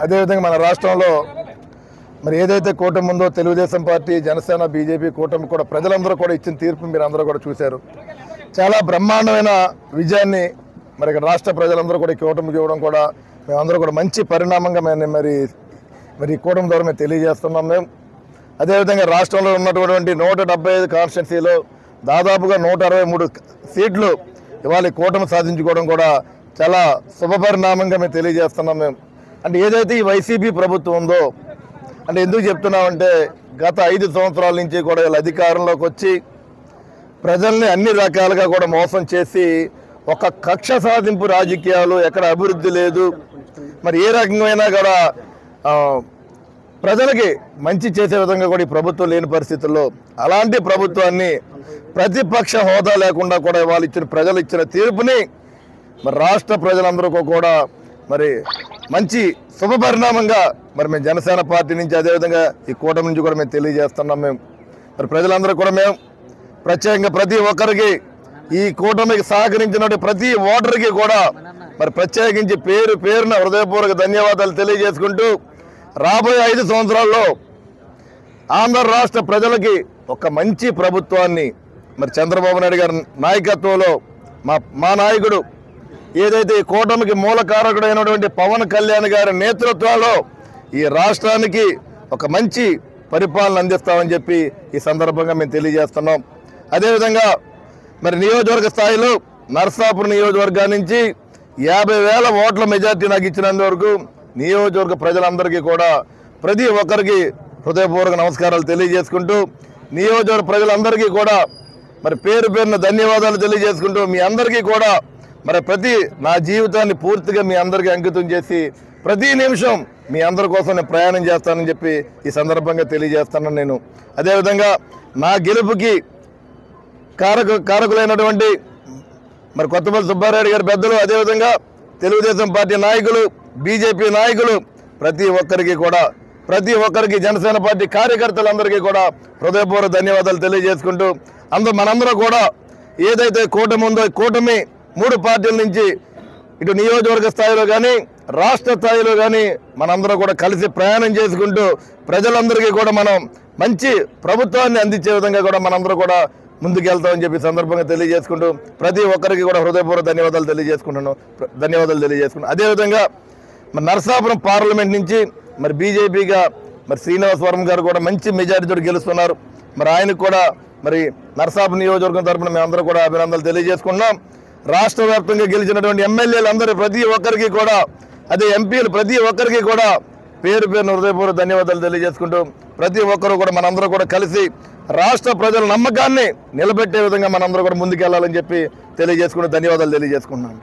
అదేవిధంగా మన రాష్ట్రంలో మరి ఏదైతే కూటమి ఉందో తెలుగుదేశం పార్టీ, జనసేన, బీజేపీ కూటమి కూడా ప్రజలందరూ కూడా ఇచ్చిన తీర్పు మీరు అందరూ కూడా చూశారు. చాలా బ్రహ్మాండమైన విజయాన్ని మరి రాష్ట్ర ప్రజలందరూ కూడా ఈ కూటమికి ఇవ్వడం కూడా మేమందరూ కూడా మంచి పరిణామంగా మరి ఈ కూటమి ద్వారా మేము తెలియజేస్తున్నాం. మేము అదేవిధంగా రాష్ట్రంలో ఉన్నటువంటి 175 కాన్స్టిట్యున్సీలో దాదాపుగా 163 సీట్లు ఇవాళ కూటమి సాధించుకోవడం కూడా చాలా శుభపరిణామంగా మేము తెలియజేస్తున్నాం. మేము అంటే ఏదైతే ఈ వైసీపీ ప్రభుత్వం ఉందో అంటే ఎందుకు చెప్తున్నామంటే గత 5 సంవత్సరాల నుంచి కూడా వీళ్ళ అధికారంలోకి వచ్చి ప్రజల్ని అన్ని రకాలుగా కూడా మోసం చేసి ఒక కక్ష సాధింపు రాజకీయాలు, ఎక్కడ అభివృద్ధి లేదు, మరి ఏ రకమైన కూడా ప్రజలకి మంచి చేసే విధంగా కూడా ఈ ప్రభుత్వం లేని పరిస్థితుల్లో అలాంటి ప్రభుత్వాన్ని ప్రతిపక్ష హోదా లేకుండా కూడా వాళ్ళు ప్రజలు ఇచ్చిన తీర్పుని మరి రాష్ట్ర ప్రజలందరూ కూడా మరి మంచి శుభపరిణామంగా మరి మేము జనసేన పార్టీ నుంచి అదేవిధంగా ఈ కూటమి నుంచి కూడా మేము తెలియజేస్తున్నాం. మేము మరి ప్రజలందరూ కూడా మేము ప్రత్యేకంగా ప్రతి ఒక్కరికి ఈ కూటమికి సహకరించిన ప్రతి ఓటర్కి కూడా మరి ప్రత్యేకించి పేరున హృదయపూర్వక ధన్యవాదాలు తెలియజేసుకుంటూ రాబోయే 5 సంవత్సరాల్లో ఆంధ్ర రాష్ట్ర ప్రజలకి ఒక మంచి ప్రభుత్వాన్ని మరి చంద్రబాబు నాయుడు గారి నాయకత్వంలో మా నాయకుడు ఏదైతే ఈ కూటమికి మూలకారకుడైనటువంటి పవన్ కళ్యాణ్ గారి నేతృత్వంలో ఈ రాష్ట్రానికి ఒక మంచి పరిపాలన అందిస్తామని చెప్పి ఈ సందర్భంగా మేము తెలియజేస్తున్నాం. అదేవిధంగా మరి నియోజకవర్గ స్థాయిలో నర్సాపురం నియోజకవర్గం నుంచి 50,000 ఓట్ల మెజార్టీ నాకు ఇచ్చినందువరకు నియోజకవర్గ ప్రజలందరికీ కూడా ప్రతి ఒక్కరికి హృదయపూర్వక నమస్కారాలు తెలియజేసుకుంటూ నియోజకవర్గ ప్రజలందరికీ కూడా మరి పేరున ధన్యవాదాలు తెలియజేసుకుంటూ మీ అందరికీ కూడా మరి నా జీవితాన్ని పూర్తిగా మీ అందరికీ అంకితం చేసి ప్రతి నిమిషం మీ అందరి కోసం నేను ప్రయాణం చేస్తానని చెప్పి ఈ సందర్భంగా తెలియజేస్తున్నాను. నేను అదేవిధంగా నా గెలుపుకి కారకులైనటువంటి మరి కొత్తపల్లి సుబ్బారెడ్డి గారి పెద్దలు, అదేవిధంగా తెలుగుదేశం పార్టీ నాయకులు, బీజేపీ నాయకులు ప్రతి ఒక్కరికి జనసేన పార్టీ కార్యకర్తలందరికీ కూడా హృదయపూర్వక ధన్యవాదాలు తెలియజేసుకుంటూ మనందరూ కూడా ఏదైతే కూటమి ఉందో కూటమి 3 పార్టీల నుంచి ఇటు నియోజకవర్గ స్థాయిలో కానీ రాష్ట్ర స్థాయిలో కానీ మనందరూ కూడా కలిసి ప్రయాణం చేసుకుంటూ ప్రజలందరికీ కూడా మనం మంచి ప్రభుత్వాన్ని అందించే విధంగా కూడా మనందరూ కూడా ముందుకెళ్తామని చెప్పి సందర్భంగా తెలియజేసుకుంటూ ప్రతి ఒక్కరికి కూడా హృదయపూర్వక ధన్యవాదాలు తెలియజేసుకున్నాను. అదేవిధంగా మరి నరసాపురం పార్లమెంట్ నుంచి మరి బీజేపీగా మరి శ్రీనివాస్ వర్మ గారు కూడా మంచి మెజారిటీతో గెలుస్తున్నారు. మరి ఆయనకు కూడా మరి నరసాపురం నియోజకవర్గం తరఫున మేమందరూ కూడా అభినందనలు తెలియజేసుకున్నాం. రాష్ట్ర వ్యాప్తంగా గెలిచినటువంటి ఎమ్మెల్యేలందరూ ప్రతి ఒక్కరికి కూడా అదే ఎంపీలు ప్రతి ఒక్కరికి కూడా పేరున హృదయపూర్వక ధన్యవాదాలు తెలియజేసుకుంటూ ప్రతి ఒక్కరు కూడా మనందరూ కూడా కలిసి రాష్ట్ర ప్రజల నమ్మకాన్ని నిలబెట్టే విధంగా మనందరూ కూడా ముందుకెళ్లాలని చెప్పి ధన్యవాదాలు తెలియజేసుకుంటున్నాను.